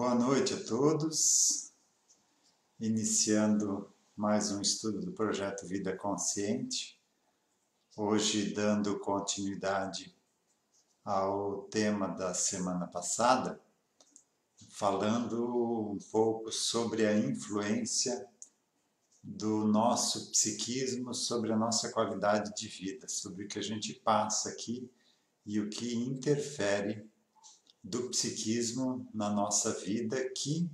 Boa noite a todos, iniciando mais um estudo do projeto Vida Consciente, hoje dando continuidade ao tema da semana passada, falando um pouco sobre a influência do nosso psiquismo sobre a nossa qualidade de vida, sobre o que a gente passa aqui e o que interfere do psiquismo na nossa vida, que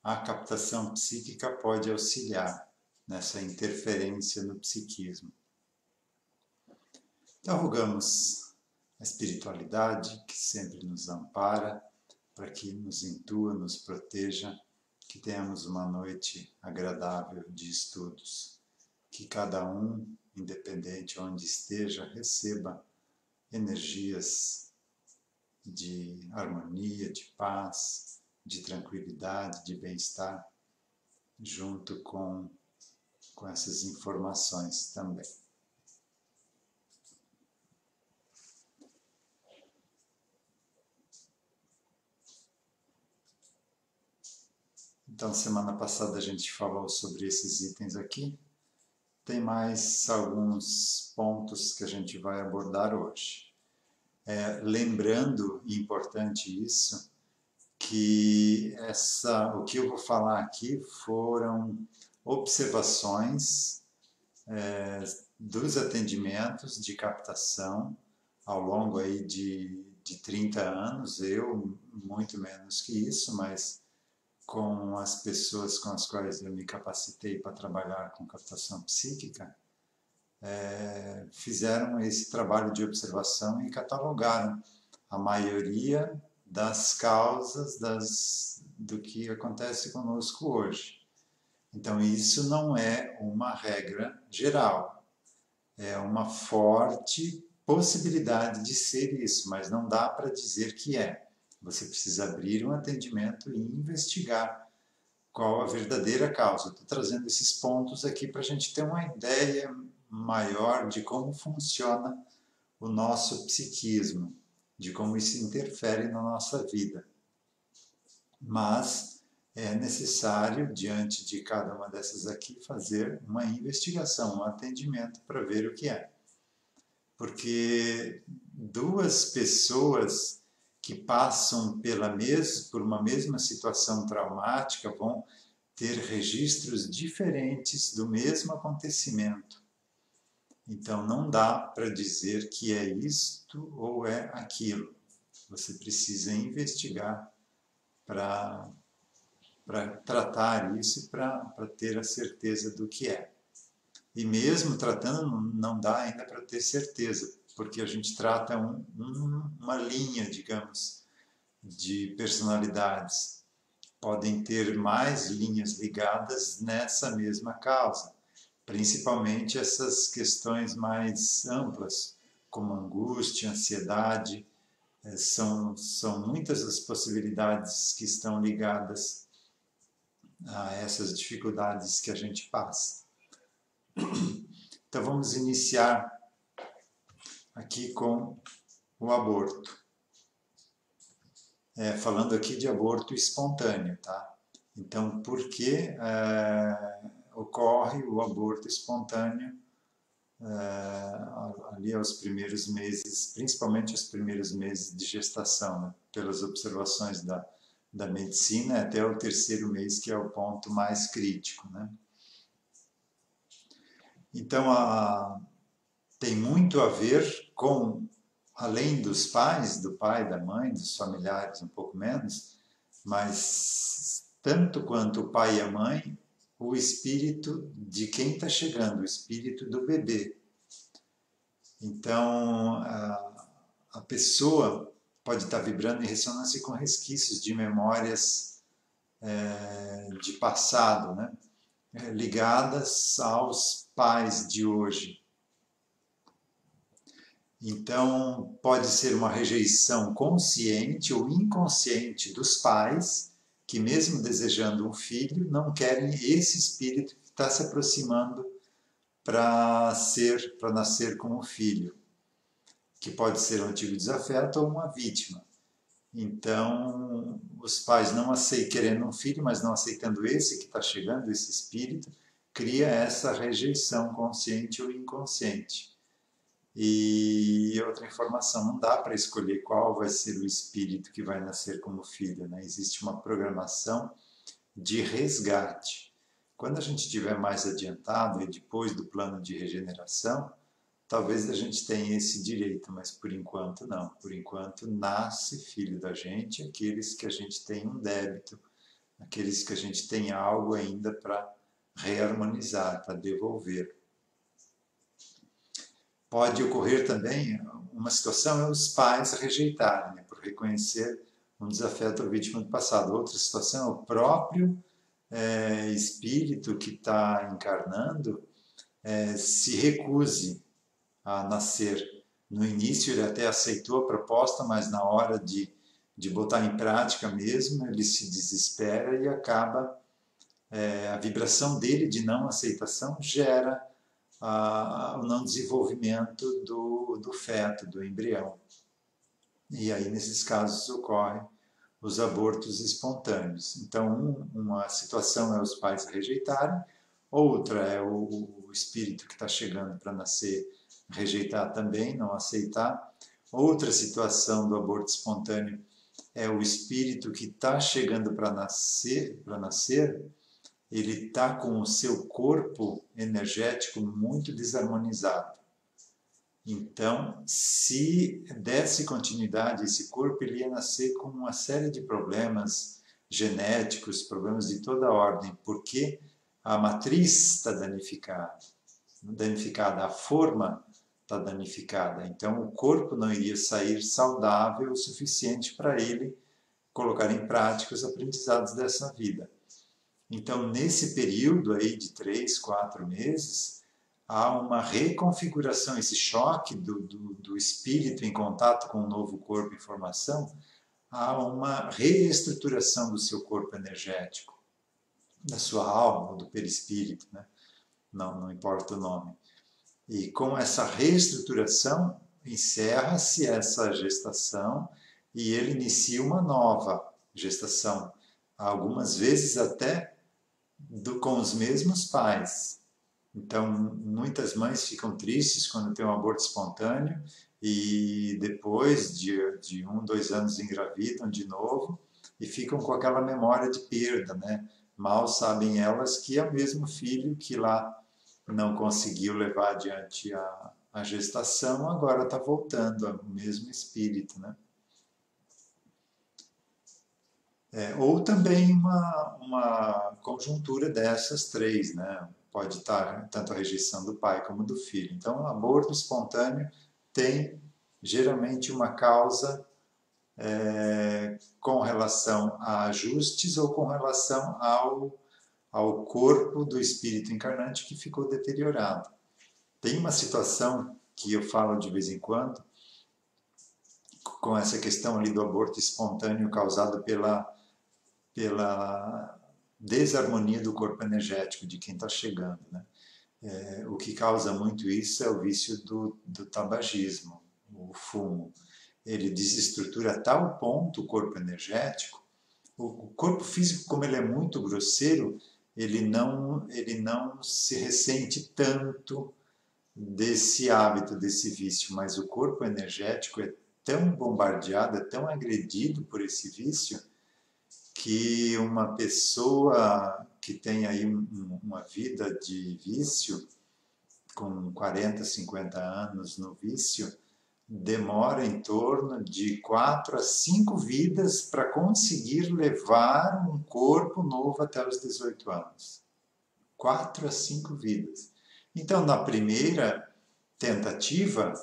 a captação psíquica pode auxiliar nessa interferência no psiquismo. Então, rogamos a espiritualidade que sempre nos ampara, para que nos intua, nos proteja, que tenhamos uma noite agradável de estudos, que cada um, independente onde esteja, receba energias de harmonia, de paz, de tranquilidade, de bem-estar, junto com essas informações também. Então, semana passada a gente falou sobre esses itens aqui. Tem mais alguns pontos que a gente vai abordar hoje. Lembrando, e importante isso, que o que eu vou falar aqui foram observações dos atendimentos de captação ao longo aí de 30 anos, eu muito menos que isso, mas com as pessoas com as quais eu me capacitei para trabalhar com captação psíquica, fizeram esse trabalho de observação e catalogaram a maioria das causas do que acontece conosco hoje. Então, isso não é uma regra geral, é uma forte possibilidade de ser isso, mas não dá para dizer que é. Você precisa abrir um atendimento e investigar qual a verdadeira causa. Estou trazendo esses pontos aqui para a gente ter uma ideia maior de como funciona o nosso psiquismo, de como isso interfere na nossa vida. Mas é necessário, diante de cada uma dessas aqui, fazer uma investigação, um atendimento para ver o que é. Porque duas pessoas que passam por uma mesma situação traumática vão ter registros diferentes do mesmo acontecimento. Então, não dá para dizer que é isto ou é aquilo. Você precisa investigar para tratar isso e para ter a certeza do que é. E mesmo tratando, não dá ainda para ter certeza, porque a gente trata uma linha, digamos, de personalidades. Podem ter mais linhas ligadas nessa mesma causa, principalmente essas questões mais amplas, como angústia, ansiedade. São muitas as possibilidades que estão ligadas a essas dificuldades que a gente passa. Então vamos iniciar aqui com o aborto. Falando aqui de aborto espontâneo, tá? Então, por que ocorre o aborto espontâneo ali aos primeiros meses, principalmente os primeiros meses de gestação, né? Pelas observações da medicina, até o terceiro mês, que é o ponto mais crítico, né? Então, tem muito a ver com, além dos pais, do pai, da mãe, dos familiares, um pouco menos, mas tanto quanto o pai e a mãe, o espírito de quem está chegando, o espírito do bebê. Então, a pessoa pode estar vibrando em ressonância com resquícios de memórias de passado, né? Ligadas aos pais de hoje. Então, pode ser uma rejeição consciente ou inconsciente dos pais, que mesmo desejando um filho, não querem esse espírito que está se aproximando para nascer como filho, que pode ser um antigo desafeto ou uma vítima. Então, os pais não aceitam, querendo um filho, mas não aceitando esse que está chegando, esse espírito, cria essa rejeição consciente ou inconsciente. E outra informação, não dá para escolher qual vai ser o espírito que vai nascer como filho, né? Existe uma programação de resgate. Quando a gente estiver mais adiantado e depois do plano de regeneração, talvez a gente tenha esse direito, mas por enquanto não. Por enquanto nasce filho da gente, aqueles que a gente tem um débito, aqueles que a gente tem algo ainda para reharmonizar, para devolver. Pode ocorrer também uma situação é os pais rejeitarem, né, por reconhecer um desafeto ou vítima do passado. Outra situação é o próprio espírito que está encarnando se recuse a nascer. No início ele até aceitou a proposta, mas na hora de botar em prática mesmo, ele se desespera e acaba, a vibração dele de não aceitação gera o não desenvolvimento do feto, do embrião. E aí, nesses casos, ocorrem os abortos espontâneos. Então, uma situação é os pais rejeitarem, outra é o espírito que está chegando para nascer rejeitar também, não aceitar. Outra situação do aborto espontâneo é o espírito que está chegando para nascer, ele está com o seu corpo energético muito desarmonizado. Então, se desse continuidade a esse corpo, ele ia nascer com uma série de problemas genéticos, problemas de toda ordem, porque a matriz está danificada, a forma está danificada. Então, o corpo não iria sair saudável o suficiente para ele colocar em prática os aprendizados dessa vida. Então, nesse período aí de 3, 4 meses, há uma reconfiguração, esse choque do espírito em contato com o novo corpo em formação, há uma reestruturação do seu corpo energético, da sua alma, ou do perispírito, né? Não importa o nome. E com essa reestruturação, encerra-se essa gestação e ele inicia uma nova gestação, algumas vezes até com os mesmos pais. Então, muitas mães ficam tristes quando tem um aborto espontâneo e depois de 1, 2 anos engravidam de novo e ficam com aquela memória de perda, né? Mal sabem elas que é o mesmo filho que lá não conseguiu levar adiante a gestação, agora está voltando, é o mesmo espírito, né? Ou também uma conjuntura dessas três, né? Pode estar tanto a rejeição do pai como do filho. Então, o aborto espontâneo tem geralmente uma causa com relação a ajustes ou com relação ao corpo do espírito encarnante que ficou deteriorado. Tem uma situação que eu falo de vez em quando, com essa questão ali do aborto espontâneo causado pela desarmonia do corpo energético de quem está chegando, né? O que causa muito isso é o vício do tabagismo, o fumo. Ele desestrutura a tal ponto o corpo energético. O corpo físico, como ele é muito grosseiro, ele não se ressente tanto desse hábito, desse vício, mas o corpo energético é tão bombardeado, é tão agredido por esse vício, que uma pessoa que tem aí uma vida de vício, com 40, 50 anos no vício, demora em torno de 4 a 5 vidas para conseguir levar um corpo novo até os 18 anos. 4 a 5 vidas. Então, na primeira tentativa,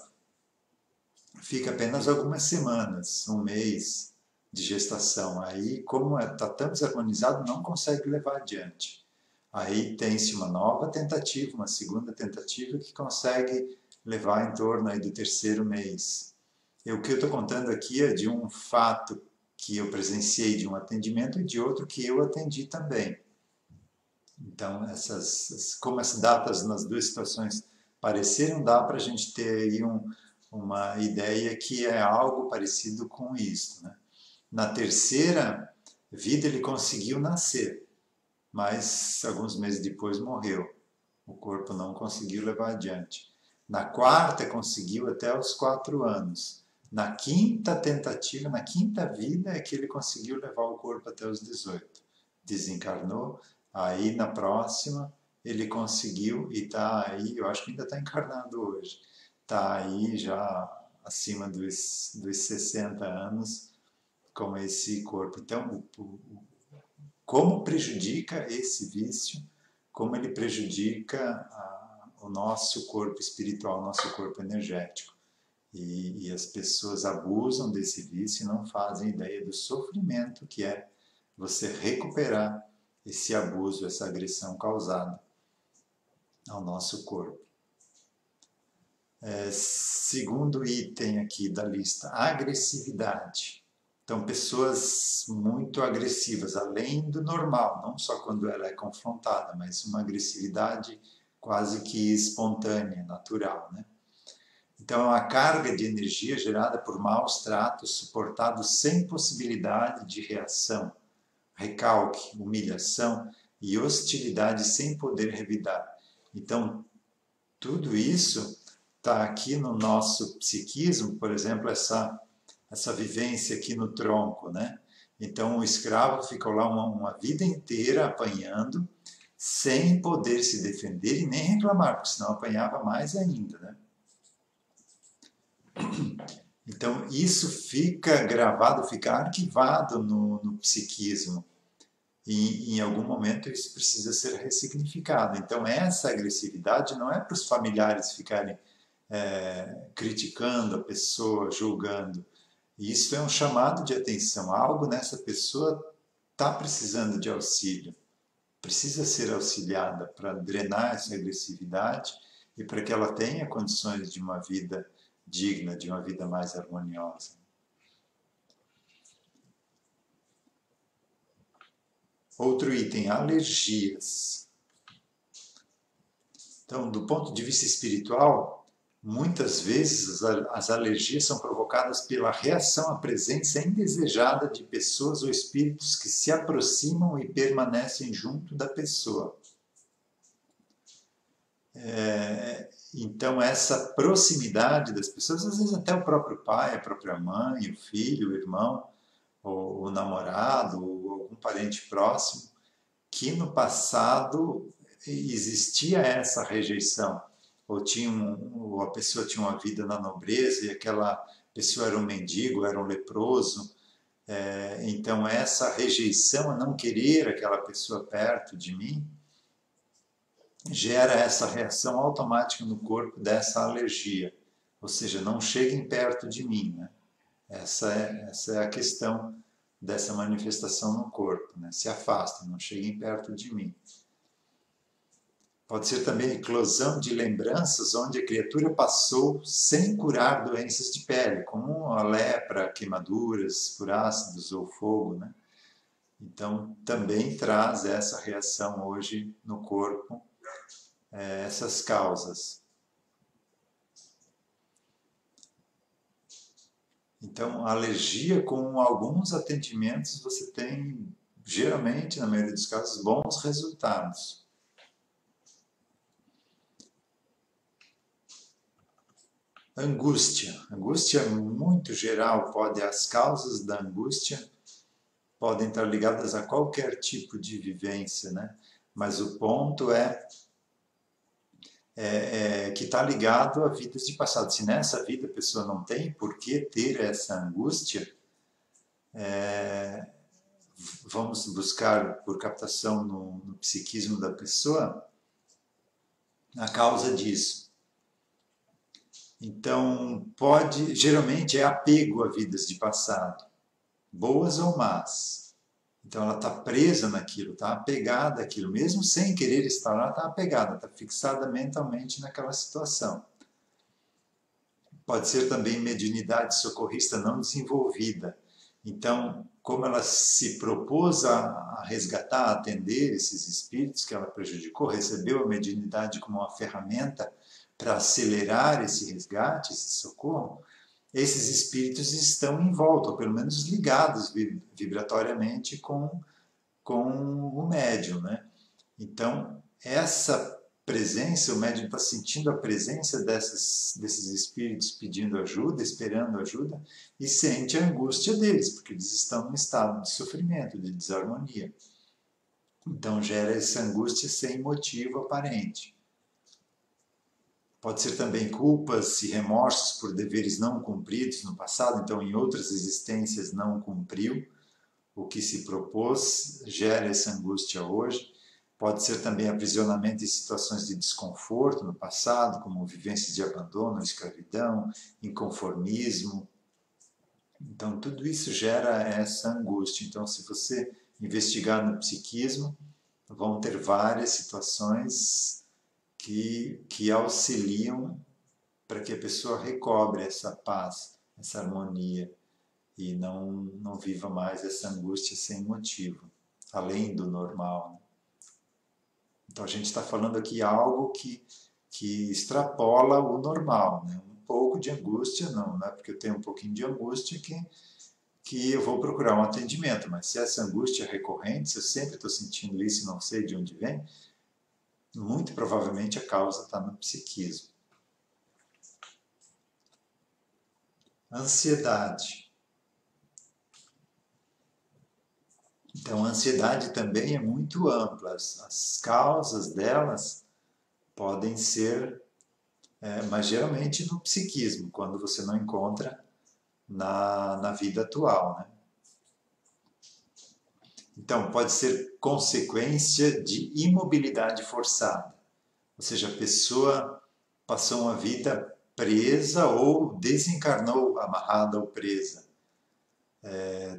fica apenas algumas semanas, um mês de gestação. Aí, como está tão desarmonizado, não consegue levar adiante. Aí tem-se uma nova tentativa, uma segunda tentativa que consegue levar em torno aí do terceiro mês. O que eu estou contando aqui é de um fato que eu presenciei de um atendimento e de outro que eu atendi também. Então, como as datas nas duas situações pareceram, dá para a gente ter aí uma ideia que é algo parecido com isso, né? Na terceira vida ele conseguiu nascer, mas alguns meses depois morreu. O corpo não conseguiu levar adiante. Na quarta conseguiu até os 4 anos. Na quinta tentativa, na quinta vida é que ele conseguiu levar o corpo até os 18. Desencarnou, aí na próxima ele conseguiu e está aí, eu acho que ainda está encarnado hoje, está aí já acima dos 60 anos com esse corpo. Então, como prejudica esse vício, como ele prejudica o nosso corpo espiritual, o nosso corpo energético. E as pessoas abusam desse vício e não fazem ideia do sofrimento que é você recuperar esse abuso, essa agressão causada ao nosso corpo. Segundo item aqui da lista, agressividade. Então, pessoas muito agressivas, além do normal, não só quando ela é confrontada, mas uma agressividade quase que espontânea, natural, né? Então, é uma carga de energia gerada por maus tratos suportados sem possibilidade de reação, recalque, humilhação e hostilidade sem poder revidar. Então, tudo isso está aqui no nosso psiquismo, por exemplo, essa vivência aqui no tronco, né? Então, o escravo ficou lá uma vida inteira apanhando, sem poder se defender e nem reclamar, porque senão apanhava mais ainda, né? Então, isso fica gravado, fica arquivado no psiquismo. E em algum momento isso precisa ser ressignificado. Então, essa agressividade não é para os familiares ficarem criticando a pessoa, julgando. Isso é um chamado de atenção. Algo nessa pessoa está precisando de auxílio. Precisa ser auxiliada para drenar essa agressividade e para que ela tenha condições de uma vida digna, de uma vida mais harmoniosa. Outro item, alergias. Então, do ponto de vista espiritual, muitas vezes as alergias são provocadas pela reação à presença indesejada de pessoas ou espíritos que se aproximam e permanecem junto da pessoa. Então, essa proximidade das pessoas, às vezes até o próprio pai, a própria mãe, o filho, o irmão, ou o namorado, ou algum parente próximo, que no passado existia essa rejeição, ou a pessoa tinha uma vida na nobreza e aquela pessoa era um mendigo, era um leproso. Então, essa rejeição a não querer aquela pessoa perto de mim gera essa reação automática no corpo dessa alergia. Ou seja, não cheguem perto de mim, né? Essa é a questão dessa manifestação no corpo, né? Se afastem, não cheguem perto de mim. Pode ser também eclosão de lembranças onde a criatura passou sem curar doenças de pele, como a lepra, queimaduras por ácidos ou fogo, né? Então, também traz essa reação hoje no corpo, essas causas. Então, a alergia, com alguns atendimentos, você tem, geralmente, na maioria dos casos, bons resultados. Angústia. Angústia é muito geral, as causas da angústia podem estar ligadas a qualquer tipo de vivência, né? Mas o ponto é que está ligado a vidas de passado. Se nessa vida a pessoa não tem por que ter essa angústia, vamos buscar por captação no psiquismo da pessoa a causa disso. Então, geralmente é apego a vidas de passado, boas ou más. Então, ela está presa naquilo, está apegada àquilo, mesmo sem querer estar lá, está apegada, está fixada mentalmente naquela situação. Pode ser também mediunidade socorrista não desenvolvida. Então, como ela se propôs a resgatar, a atender esses espíritos que ela prejudicou, recebeu a mediunidade como uma ferramenta para acelerar esse resgate, esse socorro, esses espíritos estão em volta, ou pelo menos ligados vibratoriamente com o médium, né? Então, essa presença, o médium está sentindo a presença desses espíritos pedindo ajuda, esperando ajuda, e sente a angústia deles, porque eles estão em estado de sofrimento, de desarmonia. Então, gera essa angústia sem motivo aparente. Pode ser também culpas e remorsos por deveres não cumpridos no passado, então em outras existências não cumpriu o que se propôs, gera essa angústia hoje. Pode ser também aprisionamento em situações de desconforto no passado, como vivências de abandono, escravidão, inconformismo. Então tudo isso gera essa angústia. Então se você investigar no psiquismo, vão ter várias situações que auxiliam para que a pessoa recobre essa paz, essa harmonia e não viva mais essa angústia sem motivo, além do normal, né? Então a gente está falando aqui algo que extrapola o normal, né? Um pouco de angústia, não é porque eu tenho um pouquinho de angústia que eu vou procurar um atendimento, mas se essa angústia é recorrente, se eu sempre estou sentindo isso e não sei de onde vem, muito provavelmente a causa está no psiquismo. Ansiedade. Então, a ansiedade também é muito ampla. As causas delas podem ser, mas geralmente no psiquismo, quando você não encontra na vida atual, né? Então, pode ser consequência de imobilidade forçada. Ou seja, a pessoa passou uma vida presa ou desencarnou amarrada ou presa.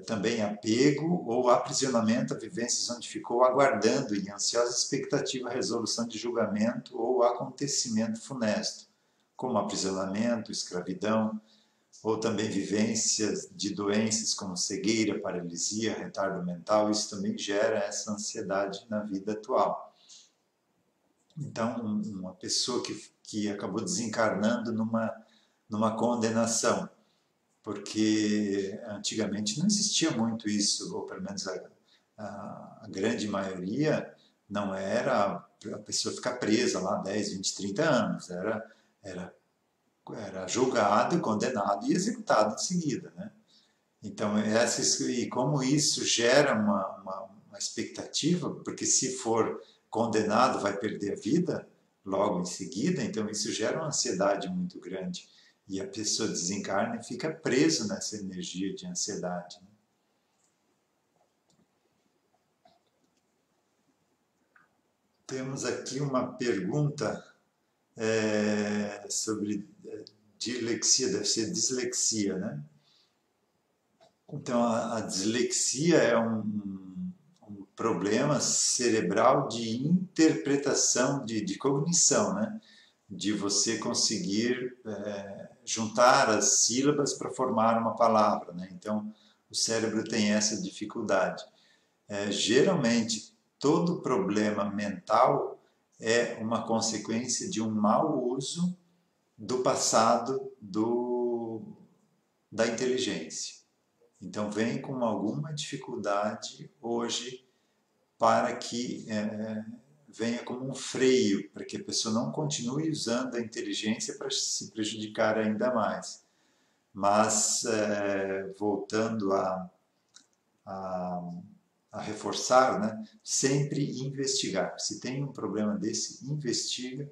Também apego ou aprisionamento a vivências onde ficou aguardando em ansiosa expectativa a resolução de julgamento ou acontecimento funesto, como aprisionamento, escravidão, ou também vivências de doenças como cegueira, paralisia, retardo mental. Isso também gera essa ansiedade na vida atual. Então, uma pessoa que acabou desencarnando numa condenação, porque antigamente não existia muito isso, ou pelo menos a grande maioria não era a pessoa ficar presa lá 10, 20, 30 anos, era julgado, condenado e executado em seguida, né? Então, e como isso gera uma expectativa, porque se for condenado vai perder a vida logo em seguida, então isso gera uma ansiedade muito grande. E a pessoa desencarna e fica preso nessa energia de ansiedade, né? Temos aqui uma pergunta sobre dilexia, deve ser dislexia, né? Então, a dislexia é um problema cerebral de interpretação, de cognição, né? De você conseguir juntar as sílabas para formar uma palavra, né? Então, o cérebro tem essa dificuldade. Geralmente, todo problema mental é uma consequência de um mau uso do passado da inteligência. Então, vem com alguma dificuldade hoje para que venha como um freio, para que a pessoa não continue usando a inteligência para se prejudicar ainda mais. Mas, voltando a reforçar, né, sempre investigar. Se tem um problema desse, investiga,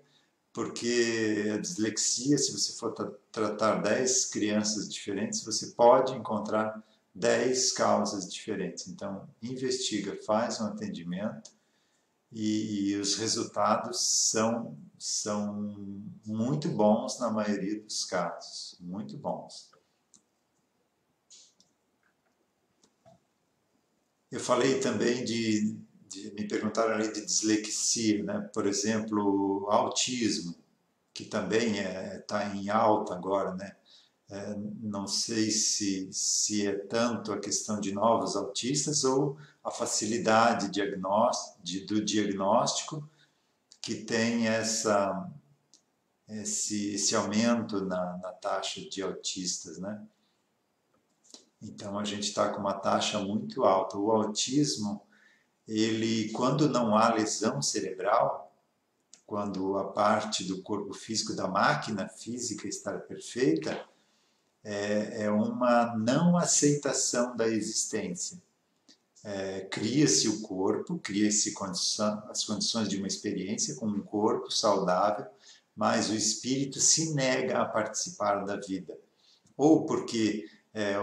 porque a dislexia, se você for tratar 10 crianças diferentes, você pode encontrar 10 causas diferentes. Então, investiga, faz um atendimento e os resultados são muito bons na maioria dos casos, muito bons. Eu falei também me perguntaram ali de dislexia, né? Por exemplo, autismo, que também está em alta agora, né? Não sei se é tanto a questão de novos autistas ou a facilidade do diagnóstico que tem esse aumento na taxa de autistas, né? Então a gente está com uma taxa muito alta. O autismo, ele, quando não há lesão cerebral, quando a parte do corpo físico da máquina física está perfeita, é uma não aceitação da existência. Cria-se o corpo, cria-se as condições de uma experiência com um corpo saudável, mas o espírito se nega a participar da vida. Ou porque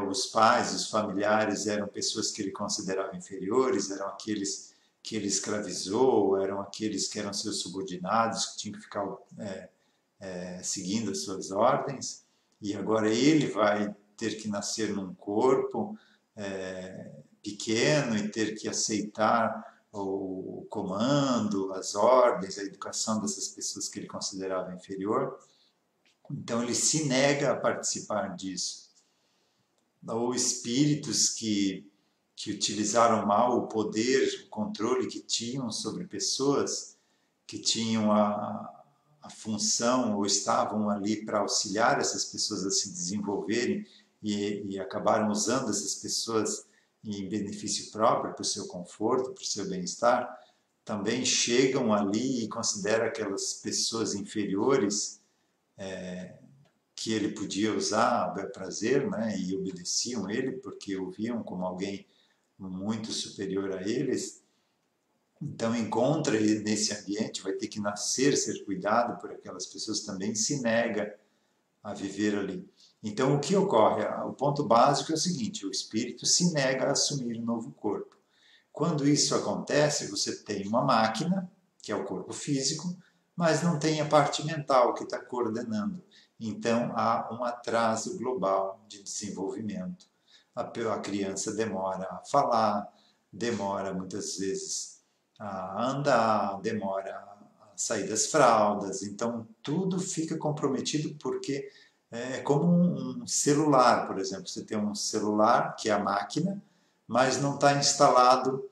os pais, os familiares eram pessoas que ele considerava inferiores, eram aqueles que ele escravizou, eram aqueles que eram seus subordinados, que tinham que ficar seguindo as suas ordens, e agora ele vai ter que nascer num corpo pequeno e ter que aceitar o comando, as ordens, a educação dessas pessoas que ele considerava inferior. Então ele se nega a participar disso. Ou espíritos que utilizaram mal o poder, o controle que tinham sobre pessoas, que tinham a função ou estavam ali para auxiliar essas pessoas a se desenvolverem e acabaram usando essas pessoas em benefício próprio, para o seu conforto, para o seu bem-estar, também chegam ali e consideram aquelas pessoas inferiores que ele podia usar a bel prazer, né, e obedeciam ele porque o viam como alguém muito superior a eles. Então encontra nesse ambiente, vai ter que nascer, ser cuidado por aquelas pessoas, também se nega a viver ali. Então o que ocorre? O ponto básico é o seguinte: o espírito se nega a assumir um novo corpo. Quando isso acontece, você tem uma máquina, que é o corpo físico, mas não tem a parte mental que está coordenando. Então há um atraso global de desenvolvimento. A criança demora a falar, demora muitas vezes a andar, demora a sair das fraldas, então tudo fica comprometido porque é como um celular, por exemplo. Você tem um celular, que é a máquina, mas não está instalado,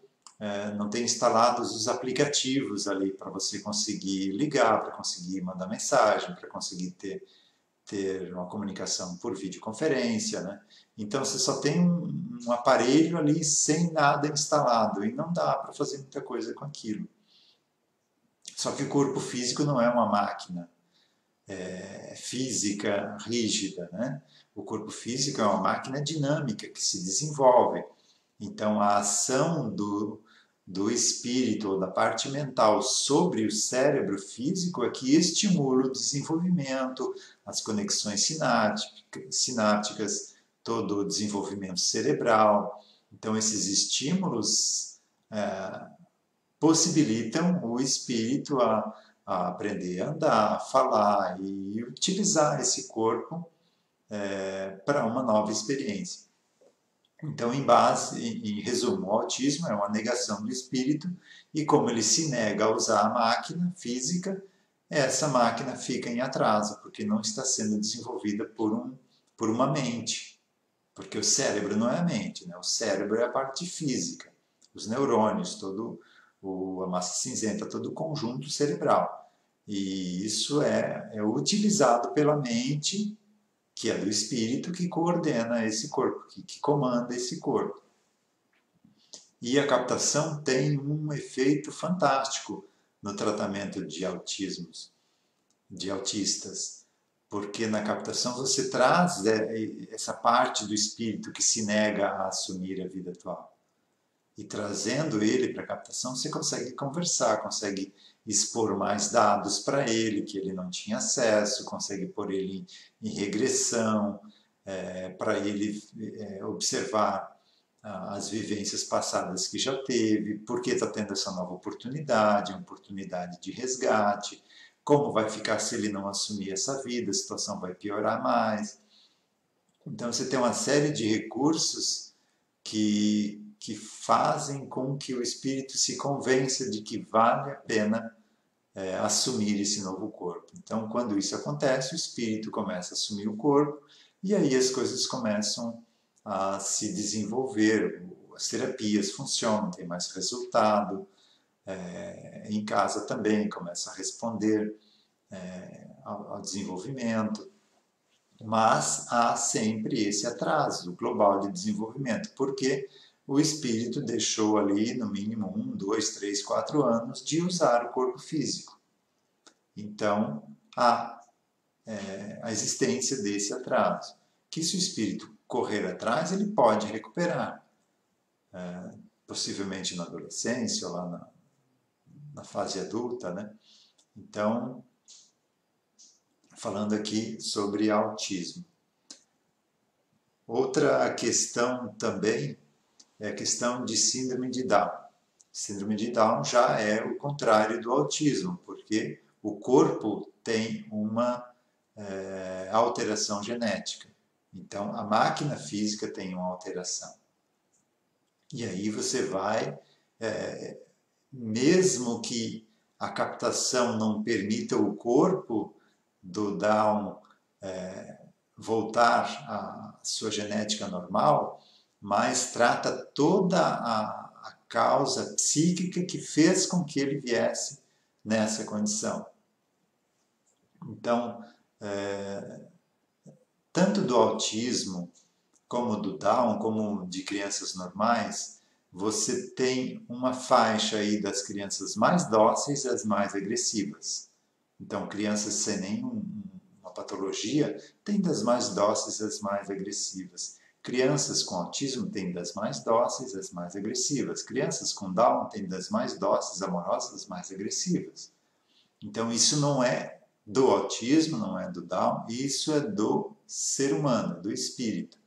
não tem instalados os aplicativos ali para você conseguir ligar, para conseguir mandar mensagem, para conseguir ter uma comunicação por videoconferência, né? Então você só tem um aparelho ali sem nada instalado e não dá para fazer muita coisa com aquilo. Só que o corpo físico não é uma máquina física rígida, né? O corpo físico é uma máquina dinâmica que se desenvolve. Então a ação do espírito ou da parte mental sobre o cérebro físico é que estimula o desenvolvimento, as conexões sinápticas, todo o desenvolvimento cerebral. Então esses estímulos possibilitam o espírito a aprender a andar, a falar e utilizar esse corpo para uma nova experiência. Então, em resumo, o autismo é uma negação do espírito e como ele se nega a usar a máquina física, essa máquina fica em atraso, porque não está sendo desenvolvida por uma mente. Porque o cérebro não é a mente, né? O cérebro é a parte física, os neurônios, a massa cinzenta, todo o conjunto cerebral. E isso é utilizado pela mente, que é do espírito, que coordena esse corpo, que comanda esse corpo. E a captação tem um efeito fantástico no tratamento de autistas, porque na captação você traz essa parte do espírito que se nega a assumir a vida atual. E trazendo ele para a captação, você consegue conversar, consegue expor mais dados para ele que ele não tinha acesso, consegue pôr ele em regressão, para ele observar as vivências passadas que já teve, por que está tendo essa nova oportunidade, uma oportunidade de resgate, como vai ficar se ele não assumir essa vida, a situação vai piorar mais. Então você tem uma série de recursos que fazem com que o espírito se convença de que vale a pena assumir esse novo corpo. Então, quando isso acontece, o espírito começa a assumir o corpo e aí as coisas começam a se desenvolver, as terapias funcionam, tem mais resultado, em casa também começa a responder ao desenvolvimento, mas há sempre esse atraso global de desenvolvimento, porque o espírito deixou ali, no mínimo 1, 2, 3, 4 anos de usar o corpo físico. Então, há a existência desse atraso, que se o espírito correr atrás, ele pode recuperar, possivelmente na adolescência ou lá na fase adulta, né? Então, falando aqui sobre autismo. Outra questão também é a questão de síndrome de Down. Síndrome de Down já é o contrário do autismo, porque o corpo tem uma alteração genética. Então, a máquina física tem uma alteração. E aí você vai, mesmo que a captação não permita o corpo do Down voltar à sua genética normal, mas trata toda a causa psíquica que fez com que ele viesse nessa condição. Então, tanto do autismo, como do Down, como de crianças normais, você tem uma faixa aí das crianças mais dóceis às mais agressivas. Então, crianças sem nenhuma patologia têm das mais dóceis às mais agressivas. Crianças com autismo têm das mais dóceis às mais agressivas. Crianças com Down têm das mais dóceis, amorosas, às mais agressivas. Então, isso não é do autismo, não é do Down, isso é do ser humano, do espírito.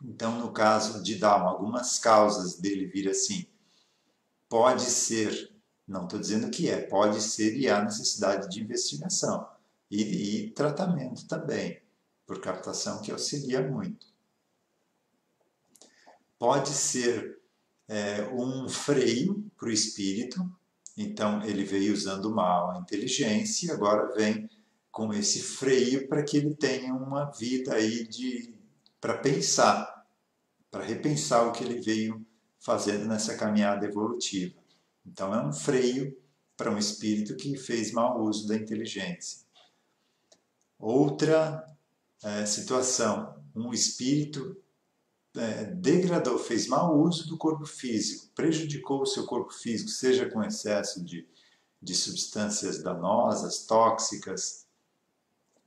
Então, no caso de Down, algumas causas dele vir assim, pode ser, não estou dizendo que é, pode ser e há necessidade de investigação e tratamento também, por captação que auxilia muito. Pode ser um freio para o espírito, então ele veio usando mal a inteligência e agora vem com esse freio para que ele tenha uma vida aí para pensar, para repensar o que ele veio fazendo nessa caminhada evolutiva. Então é um freio para um espírito que fez mau uso da inteligência. Outra situação, um espírito degradou, fez mau uso do corpo físico, prejudicou o seu corpo físico, seja com excesso de substâncias danosas, tóxicas,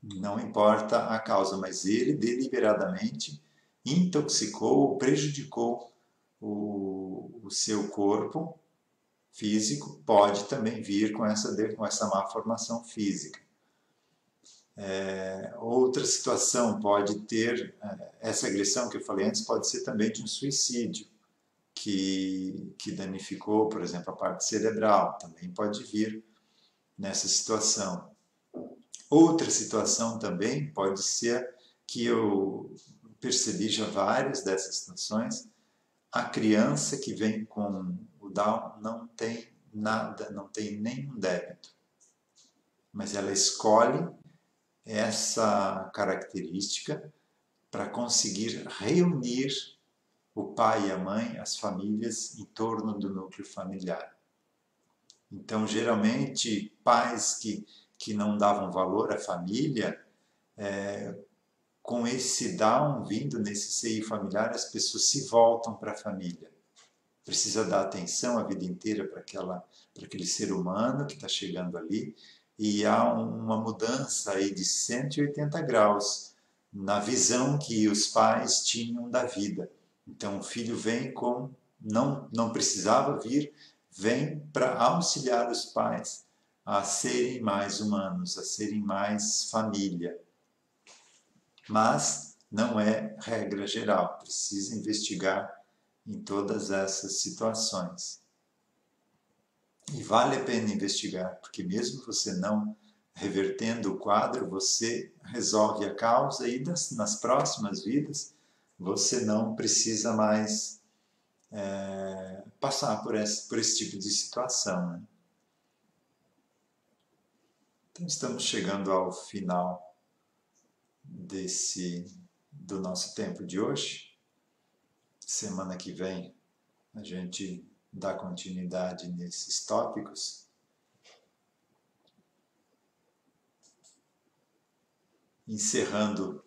não importa a causa, mas ele deliberadamente intoxicou, prejudicou o seu corpo físico, pode também vir com essa má formação física. Outra situação pode ter, essa agressão que eu falei antes, pode ser também de um suicídio, que danificou, por exemplo, a parte cerebral, também pode vir nessa situação. Outra situação também pode ser que eu percebi já várias dessas situações, a criança que vem com o Down não tem nada, não tem nenhum débito, mas ela escolhe essa característica para conseguir reunir o pai e a mãe, as famílias, em torno do núcleo familiar. Então, geralmente, pais que não davam valor à família, com esse Down vindo nesse seio familiar, as pessoas se voltam para a família. Precisa dar atenção a vida inteira para aquele ser humano que está chegando ali, e há uma mudança aí de 180 graus na visão que os pais tinham da vida. Então o filho vem não precisava vir, vem para auxiliar os pais a serem mais humanos, a serem mais família. Mas não é regra geral, precisa investigar em todas essas situações. E vale a pena investigar, porque mesmo você não revertendo o quadro, você resolve a causa e nas próximas vidas você não precisa mais passar por esse tipo de situação. Né? Então estamos chegando ao final do nosso tempo de hoje. Semana que vem a gente dá continuidade nesses tópicos. encerrando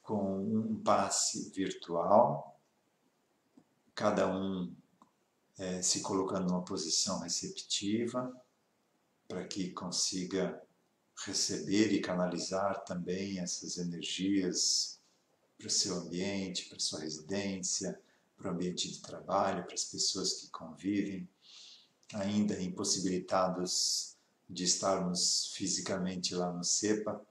com um passe virtual, cada um se colocando numa posição receptiva, para que consiga receber e canalizar também essas energias para o seu ambiente, para a sua residência, para o ambiente de trabalho, para as pessoas que convivem, ainda impossibilitados de estarmos fisicamente lá no CEPA.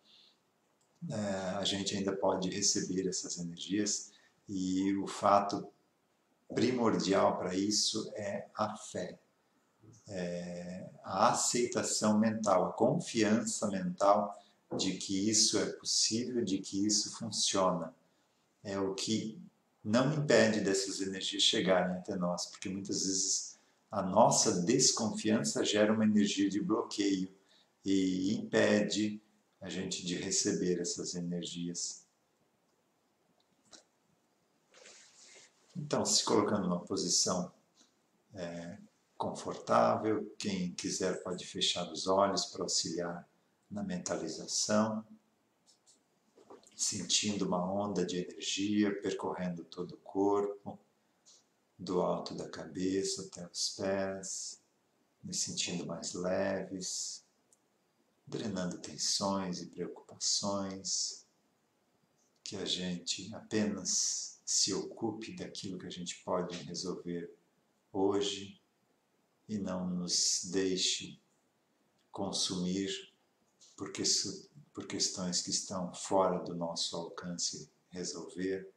A gente ainda pode receber essas energias, e o fato primordial para isso é a fé, a aceitação mental, a confiança mental de que isso é possível, de que isso funciona. É o que não impede dessas energias chegarem até nós, porque muitas vezes a nossa desconfiança gera uma energia de bloqueio e impede a gente de receber essas energias. Então, se colocando numa posição confortável, quem quiser pode fechar os olhos para auxiliar na mentalização, sentindo uma onda de energia percorrendo todo o corpo, do alto da cabeça até os pés, me sentindo mais leves, drenando tensões e preocupações, que a gente apenas se ocupe daquilo que a gente pode resolver hoje e não nos deixe consumir por questões que estão fora do nosso alcance resolver.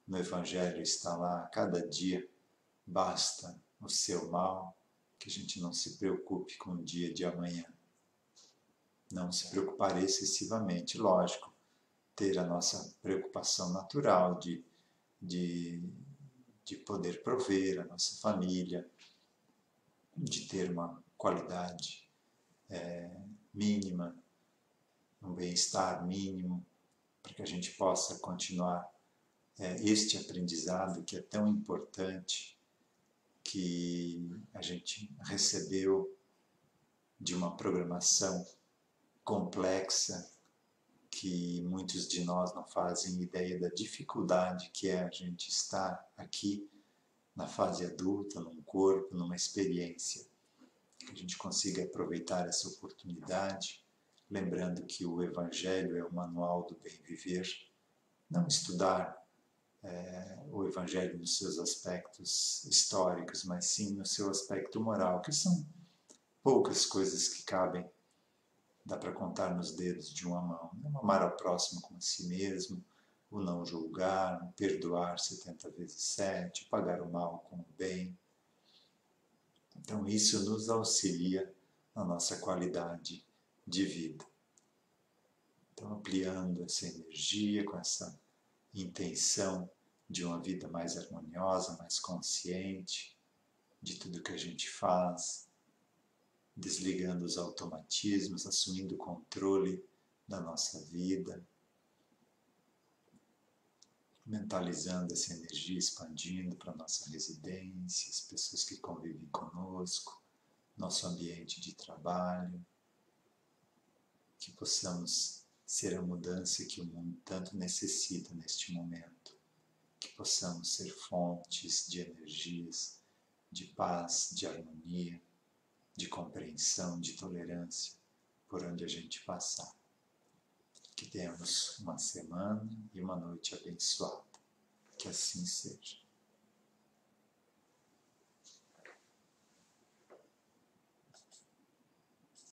No Evangelho está lá, cada dia basta o seu mal, que a gente não se preocupe com o dia de amanhã. Não se preocupar excessivamente, lógico, ter a nossa preocupação natural de poder prover a nossa família, de ter uma qualidade mínima, um bem-estar mínimo, para que a gente possa continuar este aprendizado que é tão importante, que a gente recebeu de uma programação complexa, que muitos de nós não fazem ideia da dificuldade que é a gente estar aqui na fase adulta, num corpo, numa experiência. Que a gente consiga aproveitar essa oportunidade, lembrando que o Evangelho é o manual do bem viver, não estudar o Evangelho nos seus aspectos históricos, mas sim no seu aspecto moral, que são poucas coisas que cabem, dá para contar nos dedos de uma mão. Amar ao próximo como a si mesmo, o não julgar, o perdoar 70 vezes 7, pagar o mal com o bem. Então isso nos auxilia na nossa qualidade de vida. Então ampliando essa energia com essa intenção de uma vida mais harmoniosa, mais consciente de tudo que a gente faz, desligando os automatismos, assumindo o controle da nossa vida, mentalizando essa energia, expandindo para a nossa residência, as pessoas que convivem conosco, nosso ambiente de trabalho, que possamos ser a mudança que o mundo tanto necessita neste momento, que possamos ser fontes de energias, de paz, de harmonia, de compreensão, de tolerância, por onde a gente passar. Que tenhamos uma semana e uma noite abençoada. Que assim seja.